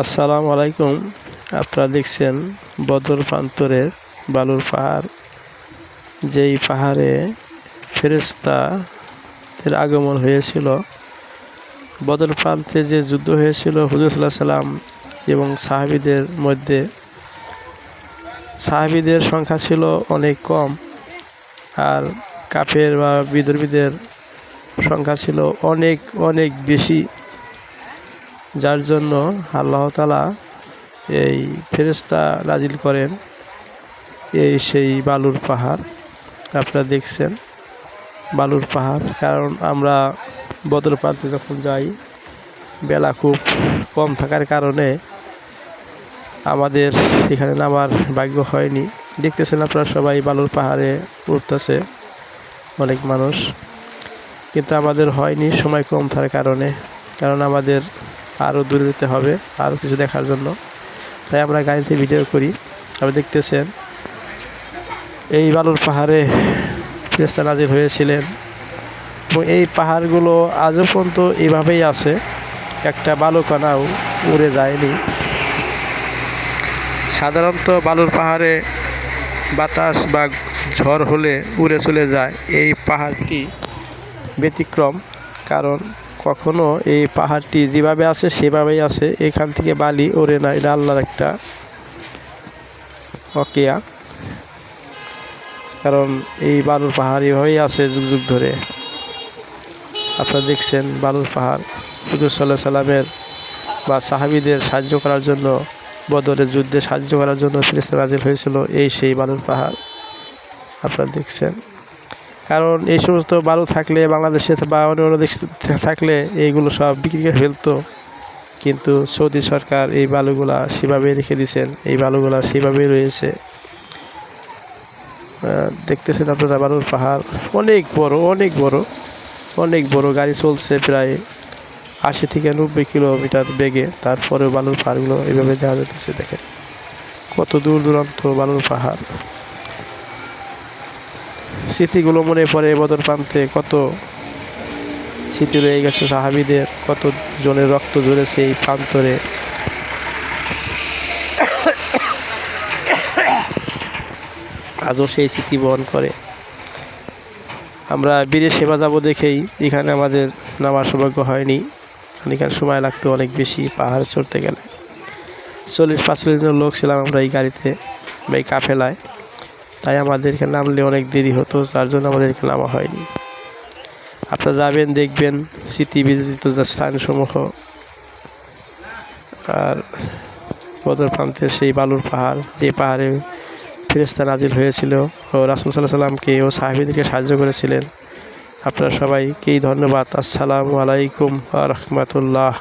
আসসালামু আলাইকুম। আপনারা দেখছেন বদর প্রান্তরের বালুর পাহাড়, যেই পাহাড়ে ফেরেশতাদের আগমন হয়েছিল। বদর প্রান্তে যে যুদ্ধ হয়েছিল হুজুর সাল্লাল্লাহু আলাইহি সাল্লাম এবং সাহাবীদের সংখ্যা ছিল অনেক কম, আর কাফের বা বিদ্রোহীদের সংখ্যা ছিল অনেক অনেক বেশি, যার জন্য আল্লাহ তাআলা এই ফেরেশতা নাজিল করেন সেই বালুর পাহাড়। আপনারা দেখছেন বালুর পাহাড়, কারণ আমরা বদর প্রান্তে যখন যাই বেলা খুব কম থাকার কারণে আমাদের এখানে নামার ভাগ্য হয়নি। দেখতেছেন আপনারা সবাই বালুর পাহাড়ে উঠতেছে অনেক মানুষ, কিন্তু আমাদের হয়নি সময় কম থাকার কারণে, কারণ আমাদের আরও দূরে যেতে হবে আরও কিছু দেখার জন্য। তাই আমরা গাড়িতে ভিডিও করি। আপনি দেখতেছেন এই বালুর পাহাড়ে ফেরেশতা নাজিল হয়েছিলেন, এবং এই পাহাড়গুলো আজও পর্যন্ত এভাবেই আছে, একটা বালুকণাও উড়ে যায়নি। সাধারণত বালুর পাহাড়ে বাতাস বা ঝড় হলে উড়ে চলে যায়, এই পাহাড়টি ব্যতিক্রম। কারণ কখনো এই পাহাড়টি যেভাবে আছে সেভাবেই আছে, এখান থেকে বালি ওড়ে না, এটা আল্লাহর একটা অকেয়া। কারণ এই বালুর পাহাড় এভাবেই আছে যুগ যুগ ধরে। আপনারা দেখছেন বালুর পাহাড় হুজুর সাল্লাল্লাহু আলাইহি সাল্লামের বা সাহাবীদের সাহায্য করার জন্য, বদরের যুদ্ধে সাহায্য করার জন্য ফেরেশতা নাজিল হয়েছিল সেই বালুর পাহাড়। আপনারা দেখছেন, কারণ এই সমস্ত বালু থাকলে বাংলাদেশে বা অন্য দেশে থাকলে এইগুলো সব বিক্রি করে ফেলতো, কিন্তু সৌদি সরকার এই বালুগুলা সেভাবেই রেখে দিয়েছেন, এই বালুগুলা সেভাবেই রয়েছে। দেখতেছেন আপনারা বালুর পাহাড় অনেক বড় অনেক বড় অনেক বড়, গাড়ি চলছে প্রায় 80 থেকে 90 কিলোমিটার বেগে, তারপরেও বালুর পাহাড়গুলো এভাবে দেখা যাচ্ছে। দেখেন কত দূর দূরান্ত বালুর পাহাড়। স্মৃতিগুলো মনে পড়ে, বদর প্রান্তে কত স্মৃতি রয়ে গেছে সাহাবীদের, কত জনের রক্ত ঝরেছে এই প্রান্তরে। আজও সেই স্মৃতি বহন করে। আমরা বীরের সেবা যাব দেখেই এখানে আমাদের নামার সৌভাগ্য হয়নি, এখানে সময় লাগতো অনেক বেশি পাহাড় চড়তে গেলে। 40-45 জন লোক ছিলাম আমরা এই গাড়িতে বা এই কাফেলায়, তাই আমাদের এখানে নামলে অনেক দেরি হতো, যার জন্য আমাদের এখানে নামা হয়নি। আপনারা যাবেন, দেখবেন স্মৃতি বিরচিত স্থানসমূহ। আর বদর প্রান্তের সেই বালুর পাহাড়, যে পাহাড়ে ফেরেশতা নাজিল হয়েছিল ও রাসূল সাল্লাল্লাহু আলাইহি সাল্লামকে ও সাহাবীদেরকে সাহায্য করেছিলেন। আপনারা সবাইকেই ধন্যবাদ। আসসালামু আলাইকুম ওয়া রাহমাতুল্লাহ।